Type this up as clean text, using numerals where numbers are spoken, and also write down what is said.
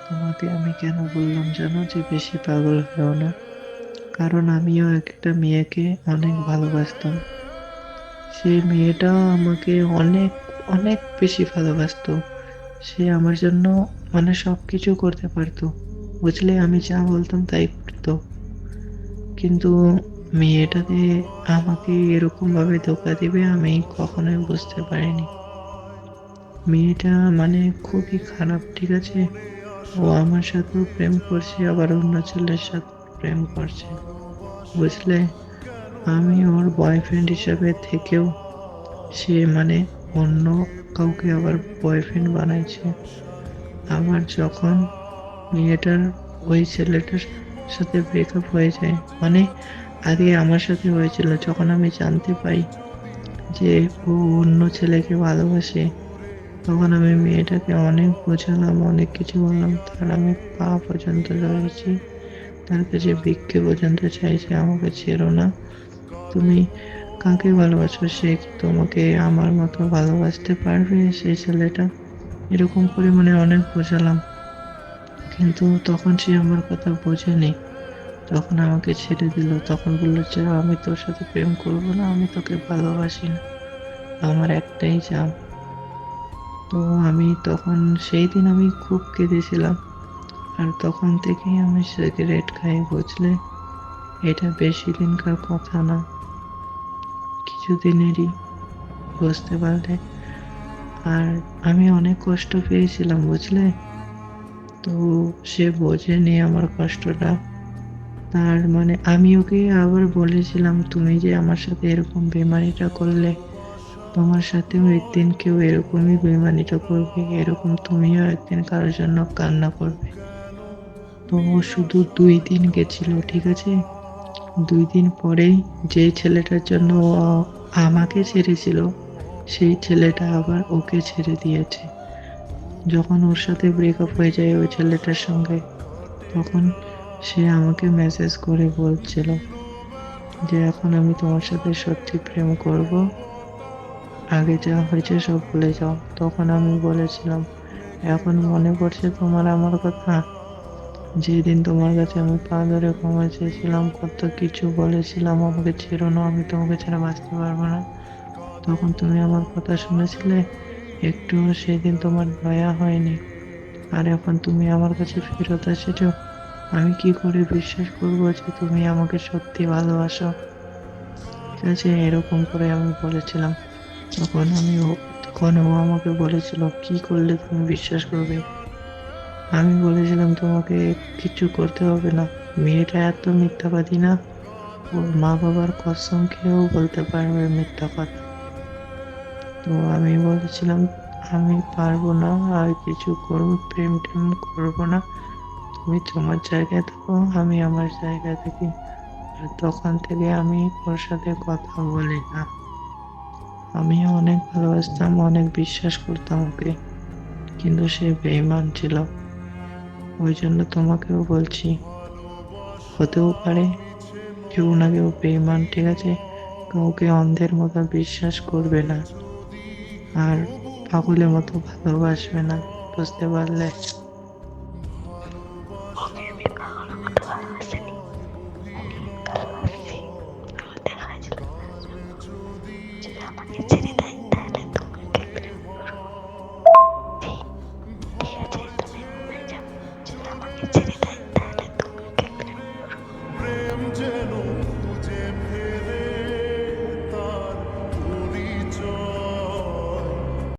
তোমাকে আমি কেন বললাম জানো যে বেশি পাগল হও না? কারণ আমিও একটা মেয়েকে অনেক ভালোবাসতাম। সেই মেয়েটাও আমাকে অনেক অনেক বেশি ভালোবাসতো। সে আমার জন্য মানে সবকিছু করতে পারতো। বুঝলে, আমি যা বলতাম তাই করতো। কিন্তু মেয়েটা যে আমাকে এরকম ভাবে ধোকা দিবে আমি কখনোই বুঝতে পারিনি। মেয়েটা মানে খুবই খারাপ, ঠিক আছে? ও আমার সাথেও প্রেম করছে, আবার অন্য ছেলের সাথে প্রেম করছে। বুঝলে, আমি ওর বয়ফ্রেন্ড হিসাবে থেকেও সে মানে অন্য কাউকে আবার বয়ফ্রেন্ড বানাইছে। আবার যখন মেয়েটার ওই ছেলেটার সাথে ব্রেকআপ হয়ে যায়, মানে আগে আমার সাথে হয়েছিল, যখন আমি জানতে পাই যে ও অন্য ছেলেকে ভালোবাসে, তখন আমি মেয়েটাকে অনেক বোঝালাম, অনেক কিছু বললাম। তার আমি পা পর্যন্ত ধরেছি, তার কাছে ভিক্ষে পর্যন্ত চাইছি, আমাকে ছেড়ো না। তুমি কাকে ভালোবাসো? সে কি তোমাকে আমার মতো ভালোবাসতে পারবে? সেই ছেলেটা এরকম করে মানে অনেক বোঝালাম, কিন্তু তখন সে আমার কথা বোঝেনি। তখন আমাকে ছেড়ে দিল, তখন বললো যে আমি তোর সাথে প্রেম করবো না, আমি তোকে ভালোবাসি না, আমার একটাই চাও। তো আমি তখন সেই দিন আমি খুব কেঁদেছিলাম। আর তখন থেকেই আমি সিগারেট খাই, বুঝলে। এটা বেশি দিনকার কথা না, কিছুদিনেরই, বুঝতে পারলে। আর আমি অনেক কষ্ট পেয়েছিলাম, বুঝলে। তো সে বোঝেনি আমার কষ্টটা। তার মানে আমি ওকে আবার বলেছিলাম, তুমি যে আমার সাথে এরকম বেমানিটা করলে, তোমার সাথেও একদিন কেউ এরকমই বেমানিটা করবে, এরকম তুমিও একদিন কারোর জন্য কান্না করবে। তো ও শুধু 2 দিন গেছিল, ঠিক আছে? 2 দিন পরেই যে ছেলেটার জন্য ও আমাকে ছেড়েছিল, সেই ছেলেটা আবার ওকে ছেড়ে দিয়েছে। যখন ওর সাথে ব্রেকআপ হয়ে যায় ওই ছেলেটার সঙ্গে, তখন সে আমাকে মেসেজ করে বলছিল যে এখন আমি তোমার সাথে সত্যি প্রেম করব, আগে যা হয়েছে সব ভুলে যাও। তখন আমি বলেছিলাম, এখন মনে পড়ছে তোমার আমার কথা? যেদিন তোমার কাছে আমি পা ধরে ক্ষমা চেয়েছিলাম, কত কিছু বলেছিলাম, আমাকে ছেড়ো না, আমি তোমাকে ছাড়া বাঁচতে পারবো না, তখন তুমি আমার কথা শুনেছিলে? একটুও সেদিন তোমার দয়া হয়নি। আর এখন তুমি আমার কাছে ফেরত এসেছো। আমি কি করে বিশ্বাস করবো যে তুমি আমাকে সত্যি ভালোবাসো? ঠিক আছে, এরকম করে আমি বলেছিলাম। তখন আমি ও তখন ও আমাকে বলেছিল, কি করলে তুমি বিশ্বাস করবে? আমি বলেছিলাম, তোমাকে কিছু করতে হবে না। মেয়েটা এত মিথ্যাবাদী না, ওর মা বাবার কসম খেয়েও বলতে পারবে মিথ্যা কথা। তো আমি বলেছিলাম, আমি পারবো না আর কিছু করবো, প্রেম টেম করবো না। তুমি তোমার জায়গায় থাকো, আমি আমার জায়গায় থাকি। আর তখন থেকে আমি ওর সাথে কথা বলি না। আমি অনেক ভালোবাসতাম, অনেক বিশ্বাস করতাম ওকে, কিন্তু সে বেঈমান ছিল। ওই জন্য তোমাকেও বলছি, হতেও পারে কেউ না কেউ বেঈমান, ঠিক আছে? কাউকে অন্ধের মতো বিশ্বাস করবে না, আর পাগলের মতো ভালোবাসবে না, বুঝতে পারলে? ওকে আমি পাগলের মতো ভালোবাসিনি, ভালোবাসছি। আমার দেখা হয়েছিল তার জন্য। যদি আমাকে ছেড়ে দেয় তাহলে তোমাকে প্রেম করবো। ঠিক ঠিক আছে, তুমি ঘুমায় যাও। যদি আমাকে ছেড়ে দেয় তাহলে তোমাকে প্রেম করবো।